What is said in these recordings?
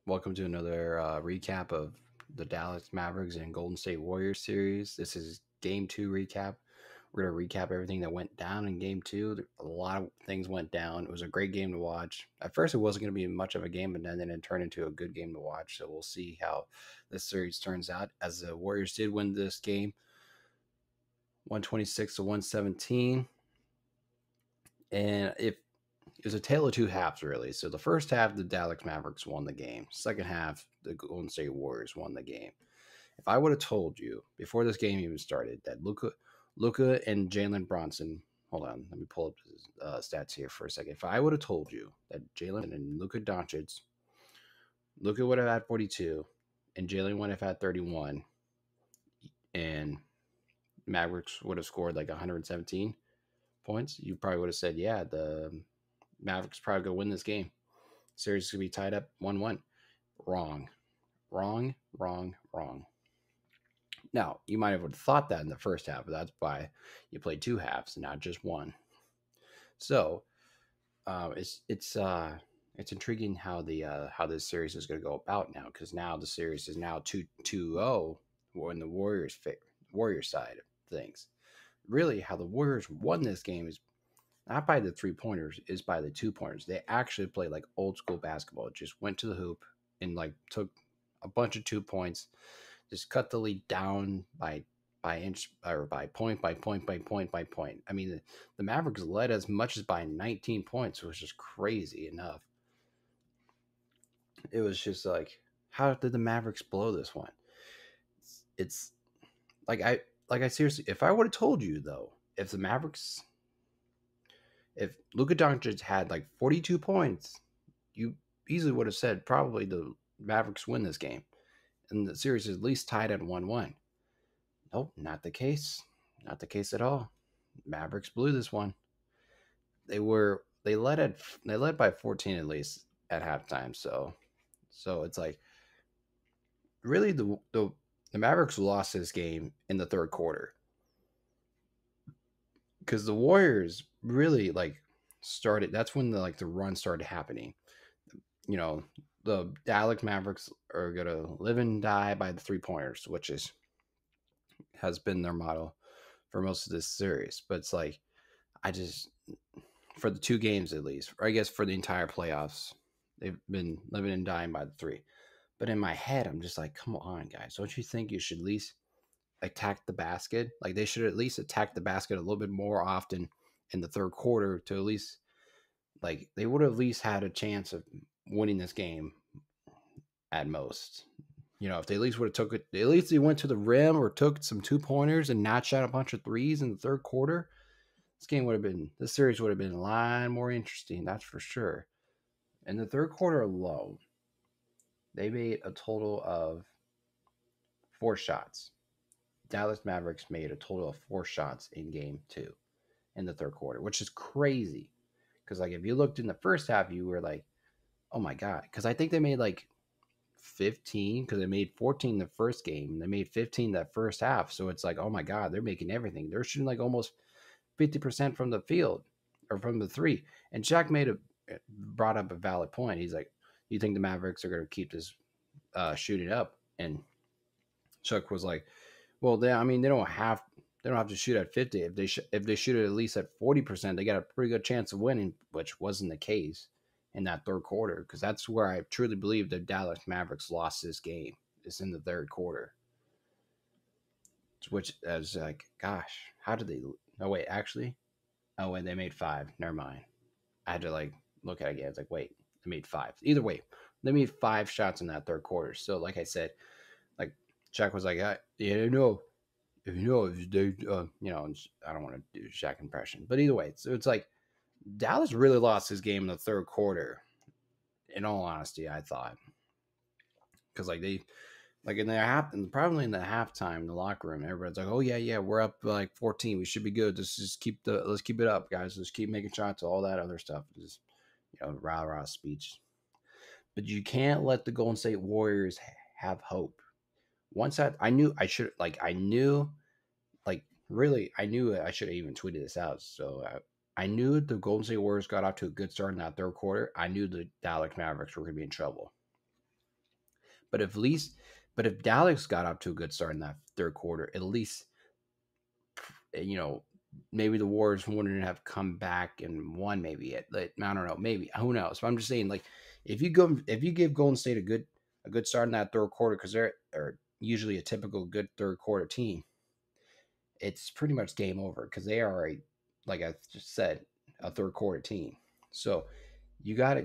Welcome to another recap of the Dallas Mavericks and Golden State Warriors series. This is Game 2 recap. We're going to recap everything that went down in Game 2. A lot of things went down. It was a great game to watch. At first, it wasn't going to be much of a game, but then it turned into a good game to watch. So we'll see how this series turns out. As the Warriors did win this game, 126 to 117. And it was a tale of two halves, really. So the first half, the Dallas Mavericks won the game. Second half, the Golden State Warriors won the game. If I would have told you before this game even started that Luka and Jalen Bronson, hold on, let me pull up his stats here for a second. If I would have told you that Jalen and Luka Dončić, Luka would have had 42, and Jalen would have had 31, and Mavericks would have scored like 117 points, you probably would have said, yeah, the Mavericks probably going to win this game. Series is going to be tied up 1-1. Wrong. Now, you might have thought that in the first half, but that's why you played two halves, not just one. So, it's intriguing how this series is going to go about now, because now the series is now 2-0 on the Warriors side of things. Really, how the Warriors won this game is not by the 3-pointers, is by the 2-pointers. They actually played like old school basketball. Just went to the hoop and like took a bunch of 2 points, just cut the lead down by inch or by point. I mean, the Mavericks led as much as by 19 points, which is crazy enough. It was just like, how did the Mavericks blow this one? It's like I seriously, if I would have told you though, if Luka Dončić had like 42 points, you easily would have said probably the Mavericks win this game, and the series is at least tied at 1-1. Nope, not the case. Not the case at all. Mavericks blew this one. They led by 14 at least at halftime. So it's like really the Mavericks lost this game in the third quarter, because the Warriors really like started. That's when the run started happening. You know, the Dallas Mavericks are gonna live and die by the 3-pointers, which has been their motto for most of this series. But it's like, I just, for the 2 games at least, or I guess for the entire playoffs, they've been living and dying by the 3. But in my head, I'm just like, come on, guys, don't you think you should at least attack the basket? Like, they should at least attack the basket a little bit more often in the third quarter to at least, like, they would have at least had a chance of winning this game at most. You know, if they at least would have took it, at least they went to the rim or took some 2-pointers and not shot a bunch of 3s in the third quarter, this series would have been a lot more interesting, that's for sure. In the third quarter alone, they made a total of 4 shots. Dallas Mavericks made a total of 4 shots in game 2 in the third quarter, which is crazy. Because, like, if you looked in the first half, you were like, oh my God. Because I think they made like 15, because they made 14 the first game. And they made 15 that first half. So it's like, oh my God, they're making everything. They're shooting like almost 50% from the field or from the 3. And Shaq brought up a valid point. He's like, you think the Mavericks are going to keep this shooting up? And Chuck was like, well, they don't have to shoot at 50. If they shoot it at least at 40%, they got a pretty good chance of winning, which wasn't the case in that third quarter, because that's where I truly believe the Dallas Mavericks lost this game. It's in the third quarter, which is like, gosh, how did they? No, wait, actually, they made 5. Never mind. I had to like look at it again. It's like, wait, they made 5. Either way, they made 5 shots in that third quarter. So, like I said, like Shaq was like, if they, I don't want to do Shaq impression, but either way, so it's like Dallas really lost this game in the third quarter. In all honesty, I thought, because like they, like in probably in the halftime in the locker room, everybody's like, oh yeah, we're up like 14, we should be good. Let's keep it up, guys. Let's keep making shots, all that other stuff. Just rah speech. But you can't let the Golden State Warriors have hope. Once I knew I should have even tweeted this out. So I knew the Golden State Warriors got off to a good start in that third quarter. I knew the Dallas Mavericks were going to be in trouble. if Dallas got up to a good start in that third quarter, at least, maybe the Warriors wouldn't have come back and won. Maybe it. Like, I don't know. Maybe, who knows? But I'm just saying, like, if you give Golden State a good start in that third quarter, because they're usually a typical good third quarter team, it's pretty much game over because they are like I just said, a third quarter team. So you got to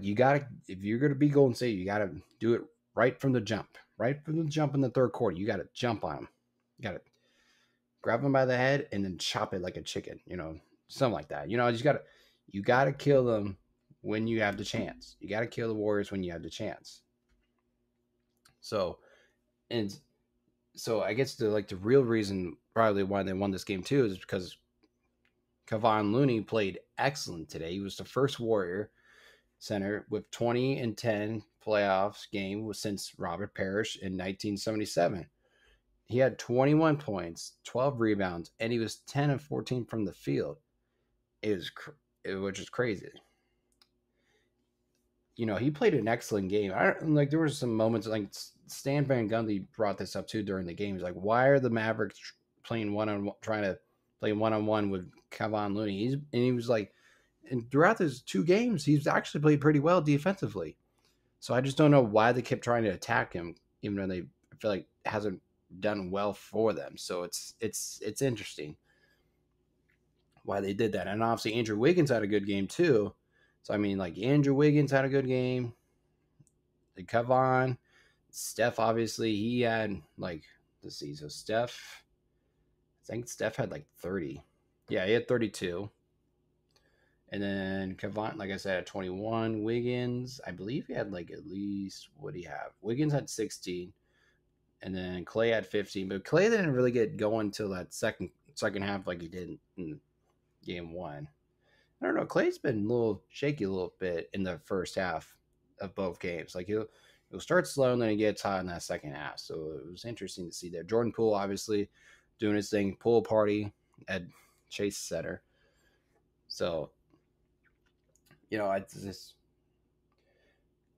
if you're going to be Golden State, you got to do it right from the jump in the third quarter. You got to jump on them. You got to grab them by the head and then chop it like a chicken, something like that. You got to kill them when you have the chance. You got to kill the Warriors when you have the chance. So I guess the real reason probably why they won this game too is because Kevon Looney played excellent today. He was the first Warrior center with 20 and 10 playoffs game since Robert Parrish in 1977. He had 21 points, 12 rebounds, and he was 10 of 14 from the field. Which is crazy. He played an excellent game. There were some moments like Stan Van Gundy brought this up too during the game. He's like, why are the Mavericks playing trying to play one-on-one with Kevon Looney? He was like, and throughout those two games, he's actually played pretty well defensively. So I just don't know why they kept trying to attack him, even though I feel like hasn't done well for them. So it's interesting why they did that. And obviously Andrew Wiggins had a good game too. So I mean, like, Andrew Wiggins had a good game. Kevon, Steph, obviously he had let's see. So I think Steph had 30. Yeah, he had 32. And then Kevon, like I said, had 21. Wiggins, I believe he had at least, what do you have? Wiggins had 16. And then Clay had 15. But Clay didn't really get going until that second half like he did in game one. I don't know. Clay's been a little shaky a little bit in the first half of both games. Like he'll start slow and then he gets hot in that second half. So it was interesting to see there. Jordan Poole obviously doing his thing. Pool party at Chase Center. So, it's just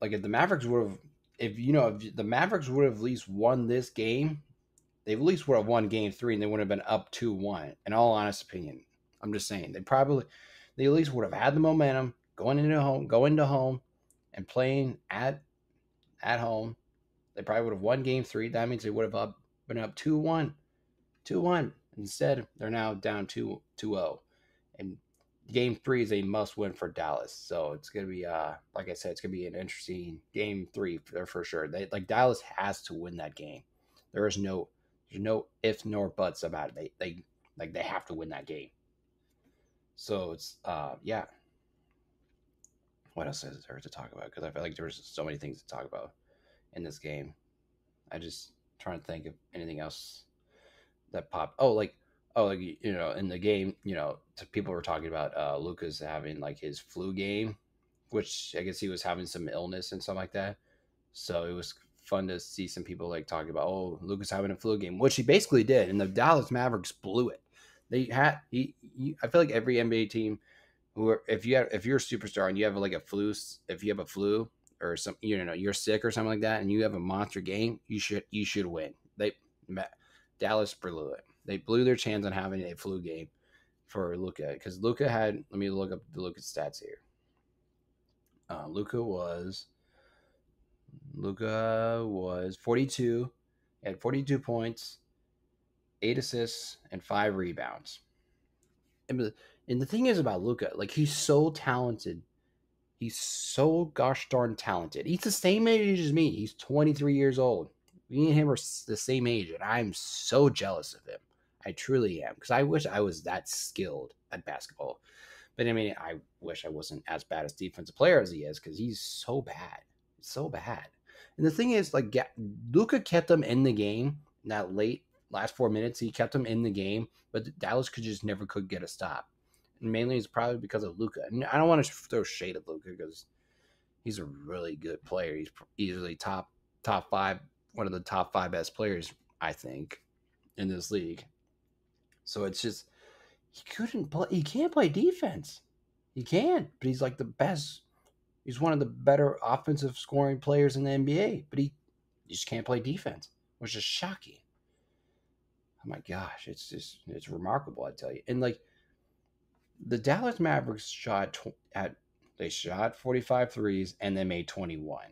if the Mavericks would have, if the Mavericks would have at least won this game, they at least would have won game 3 and they would have been up 2-1. In all honest opinion, I'm just saying they at least would have had the momentum going into home and playing at home. They probably would have won game 3. That means they would have been up 2-1. Instead, they're now down 2-0. And game 3 is a must win for Dallas. So it's going to be, like I said, it's going to be an interesting game 3 for sure. Dallas has to win that game. There's no ifs nor buts about it. They have to win that game. So it's, yeah. What else is there to talk about? Because I feel like there's so many things to talk about in this game. I just trying to think of anything else that popped. In the game, people were talking about Luka's having his flu game, which I guess he was having some illness and stuff like that. So it was fun to see some people talking about, Luka's having a flu game, which he basically did, and the Dallas Mavericks blew it. I feel like every NBA team, if you're a superstar and you have a flu, if you have a flu or some, you're sick or something like that, and you have a monster game, you should win. Dallas blew it. They blew their chance on having a flu game for Luka, because Luka had. Let me look up the Luka stats here. Luka was 42. He had 42 points, 8 assists, and 5 rebounds. And the thing is about Luka, he's so talented. He's so gosh darn talented. He's the same age as me. He's 23 years old. Me and him are the same age, and I'm so jealous of him. I truly am, because I wish I was that skilled at basketball. But I mean, I wish I wasn't as bad as defensive player as he is, because he's so bad. So bad. And the thing is, Luka kept them in the game in that last 4 minutes. He kept them in the game, but Dallas never could get a stop. And mainly it's probably because of Luka. And I don't want to throw shade at Luka, because he's a really good player. He's easily top 5, one of the top 5 best players, I think, in this league. So it's just, he can't play defense. He can't, but he's the best. He's one of the better offensive scoring players in the NBA, but he You just can't play defense, which is shocking. Oh my gosh, it's remarkable, I tell you. And like the Dallas Mavericks they shot 45 threes and they made 21.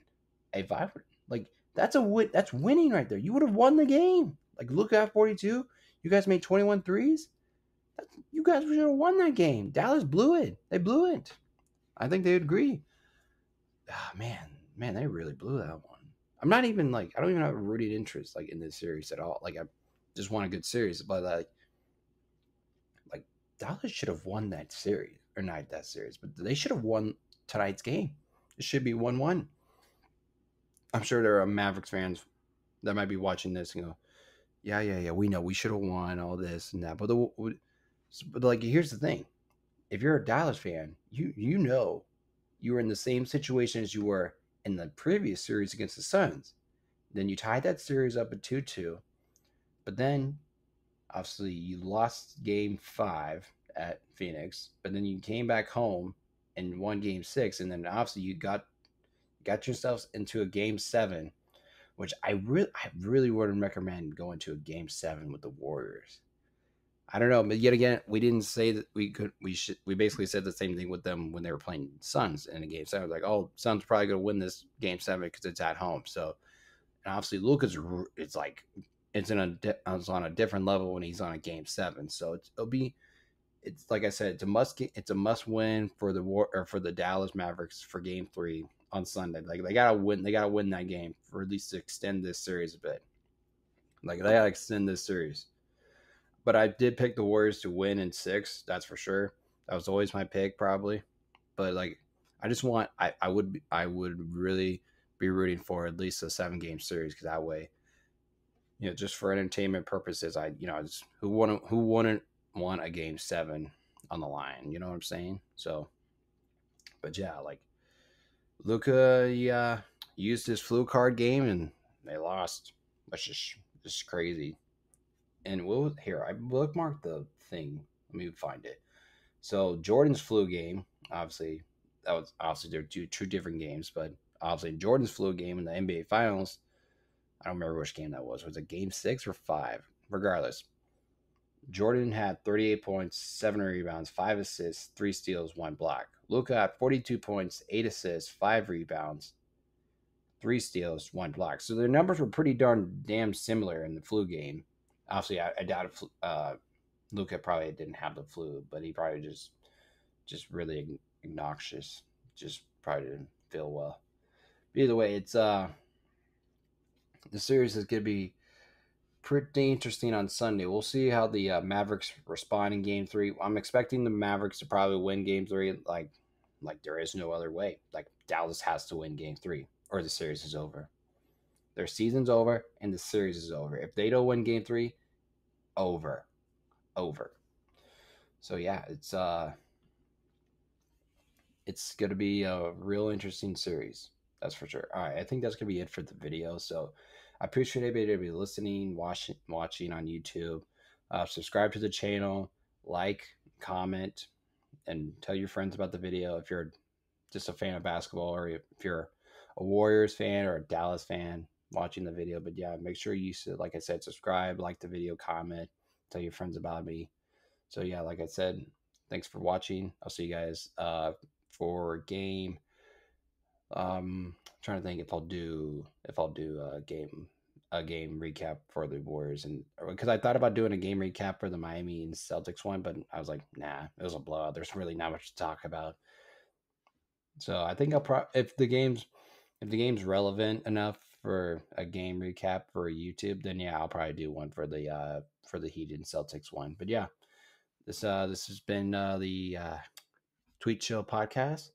If I would like that's a win, that's winning right there. You would have won the game. Like Luka at 42, you guys made 21 threes. You guys should have won that game. Dallas blew it. They blew it. I think they would agree. Ah, man, they really blew that one. I'm not even like I don't even have a rooting interest like in this series at all. Like I just want a good series, but like Dallas should have won that series or not that series, but they should have won tonight's game. It should be 1-1. I'm sure there are Mavericks fans that might be watching this and go, yeah, we know we should have won all this and that. But like, here's the thing: if you're a Dallas fan, you know you were in the same situation as you were in the previous series against the Suns. Then you tied that series up at 2-2, but then obviously you lost Game 5 at Phoenix, but then you came back home and won Game 6, and then obviously you got yourselves into a Game 7, which I really wouldn't recommend going to a Game 7 with the Warriors. I don't know, but yet again, we didn't say that we basically said the same thing with them when they were playing Suns in a Game 7. Like, oh, Suns probably going to win this Game 7 because it's at home. So, and obviously Luka's, it's on a different level when he's on a Game 7. So it's like I said, it's a must win for the Dallas Mavericks for Game 3 on Sunday. Like they gotta win that game for at least to extend this series a bit. Like they gotta extend this series. But I did pick the Warriors to win in 6. That's for sure. That was always my pick, probably. But like, I would really be rooting for at least a 7-game series because that way, just for entertainment purposes, who wouldn't want a Game 7 on the line? You know what I'm saying? So, but yeah, like Luka, used his flu card game and they lost, which is just crazy. And I bookmarked the thing. Let me find it. So Jordan's flu game, obviously, they're two different games, but obviously Jordan's flu game in the NBA Finals. I don't remember which game that was. Was it Game 6 or 5? Regardless, Jordan had 38 points, 7 rebounds, 5 assists, 3 steals, 1 block. Luka had 42 points, 8 assists, 5 rebounds, 3 steals, 1 block. So their numbers were pretty damn similar in the flu game. Obviously, I doubt Luka probably didn't have the flu, but he probably just really obnoxious. Just probably didn't feel well. But either way, it's the series is going to be pretty interesting on Sunday. We'll see how the Mavericks respond in Game 3. I'm expecting the Mavericks to probably win Game 3. Like there is no other way. Like Dallas has to win Game 3 or the series is over. Their season's over and the series is over. If they don't win Game 3, over. So yeah, it's going to be a real interesting series. That's for sure. All right, I think that's going to be it for the video. So I appreciate everybody listening, watching on YouTube. Subscribe to the channel, like, comment, and tell your friends about the video if you're just a fan of basketball or if you're a Warriors fan or a Dallas fan watching the video. But yeah, make sure you, like I said, subscribe, like the video, comment, tell your friends about me. So yeah, like I said, thanks for watching. I'll see you guys for game. Trying to think if I'll do a game recap for the Warriors, and because I thought about doing a game recap for the Miami and Celtics one, but I was like, nah, it was a blowout. There's really not much to talk about. So I think if the game's relevant enough for a game recap for YouTube, then yeah, I'll probably do one for the Heat and Celtics one. But yeah, this has been the Twedt Show Podcast.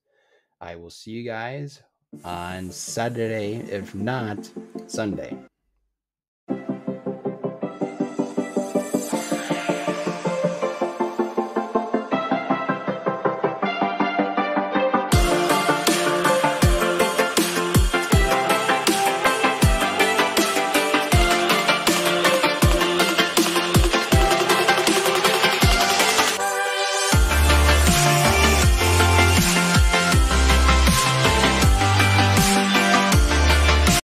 I will see you guys on Saturday, if not Sunday.